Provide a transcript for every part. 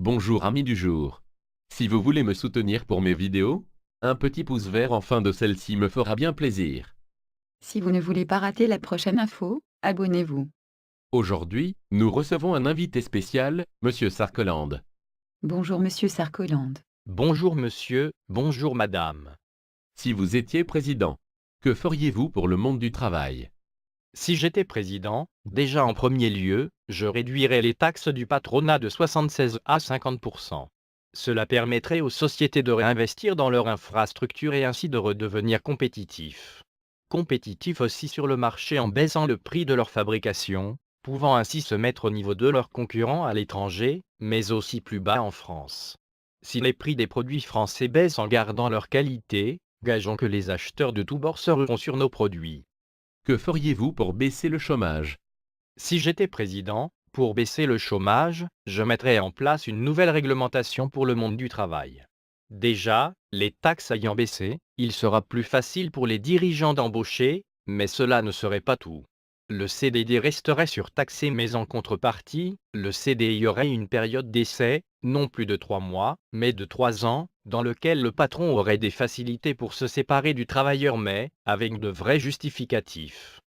Bonjour amis du jour. Si vous voulez me soutenir pour mes vidéos, un petit pouce vert en fin de celle-ci me fera bien plaisir. Si vous ne voulez pas rater la prochaine info, abonnez-vous. Aujourd'hui, nous recevons un invité spécial, Monsieur Sarkoland. Bonjour Monsieur Sarkoland. Bonjour monsieur, bonjour madame. Si vous étiez président, que feriez-vous pour le monde du travail? Si j'étais président, déjà en premier lieu, je réduirais les taxes du patronat de 76 à 50%. Cela permettrait aux sociétés de réinvestir dans leur infrastructure et ainsi de redevenir compétitifs. Compétitifs aussi sur le marché en baissant le prix de leur fabrication, pouvant ainsi se mettre au niveau de leurs concurrents à l'étranger, mais aussi plus bas en France. Si les prix des produits français baissent en gardant leur qualité, gageons que les acheteurs de tous bords se rueront sur nos produits. Que feriez-vous pour baisser le chômage? Si j'étais président, pour baisser le chômage, je mettrais en place une nouvelle réglementation pour le monde du travail. Déjà, les taxes ayant baissé, il sera plus facile pour les dirigeants d'embaucher, mais cela ne serait pas tout. Le CDD resterait surtaxé mais en contrepartie, le CDI aurait une période d'essai, non plus de 3 mois, mais de 3 ans, dans lequel le patron aurait des facilités pour se séparer du travailleur mais, avec de vrais justificatifs.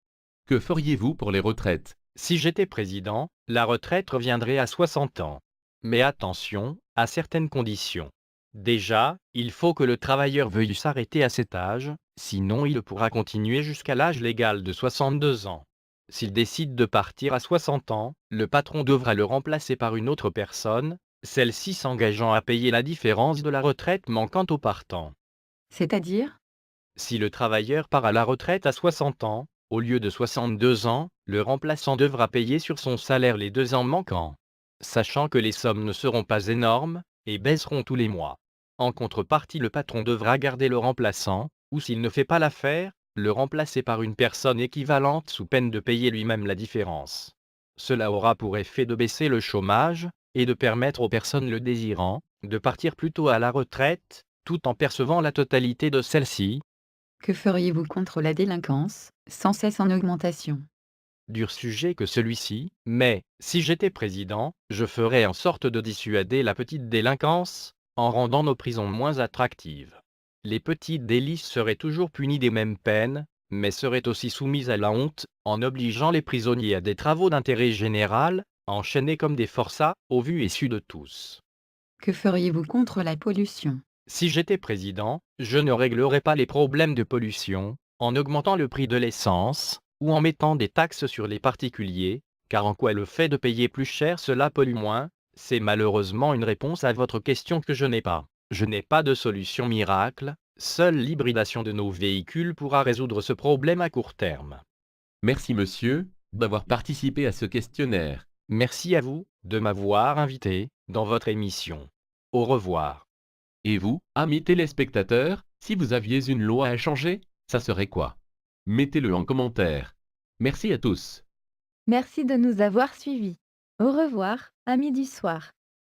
Que feriez-vous pour les retraites? Si j'étais président, la retraite reviendrait à 60 ans. Mais attention, à certaines conditions. Déjà, il faut que le travailleur veuille s'arrêter à cet âge, sinon il pourra continuer jusqu'à l'âge légal de 62 ans. S'il décide de partir à 60 ans, le patron devra le remplacer par une autre personne, celle-ci s'engageant à payer la différence de la retraite manquant au partant. C'est-à-dire? Si le travailleur part à la retraite à 60 ans, au lieu de 62 ans, le remplaçant devra payer sur son salaire les 2 ans manquants. Sachant que les sommes ne seront pas énormes, et baisseront tous les mois. En contrepartie, le patron devra garder le remplaçant, ou s'il ne fait pas l'affaire, le remplacer par une personne équivalente sous peine de payer lui-même la différence. Cela aura pour effet de baisser le chômage, et de permettre aux personnes le désirant, de partir plus tôt à la retraite, tout en percevant la totalité de celle-ci. Que feriez-vous contre la délinquance, sans cesse en augmentation? Dur sujet que celui-ci, mais, si j'étais président, je ferais en sorte de dissuader la petite délinquance, en rendant nos prisons moins attractives. Les petits délits seraient toujours punis des mêmes peines, mais seraient aussi soumis à la honte, en obligeant les prisonniers à des travaux d'intérêt général, enchaînés comme des forçats, au vu et su de tous. Que feriez-vous contre la pollution? Si j'étais président, je ne réglerais pas les problèmes de pollution, en augmentant le prix de l'essence, ou en mettant des taxes sur les particuliers, car en quoi le fait de payer plus cher cela pollue moins? C'est malheureusement une réponse à votre question que je n'ai pas. Je n'ai pas de solution miracle, seule l'hybridation de nos véhicules pourra résoudre ce problème à court terme. Merci monsieur, d'avoir participé à ce questionnaire. Merci à vous, de m'avoir invité, dans votre émission. Au revoir. Et vous, amis téléspectateurs, si vous aviez une loi à changer, ça serait quoi? Mettez-le en commentaire. Merci à tous. Merci de nous avoir suivis. Au revoir, amis du soir.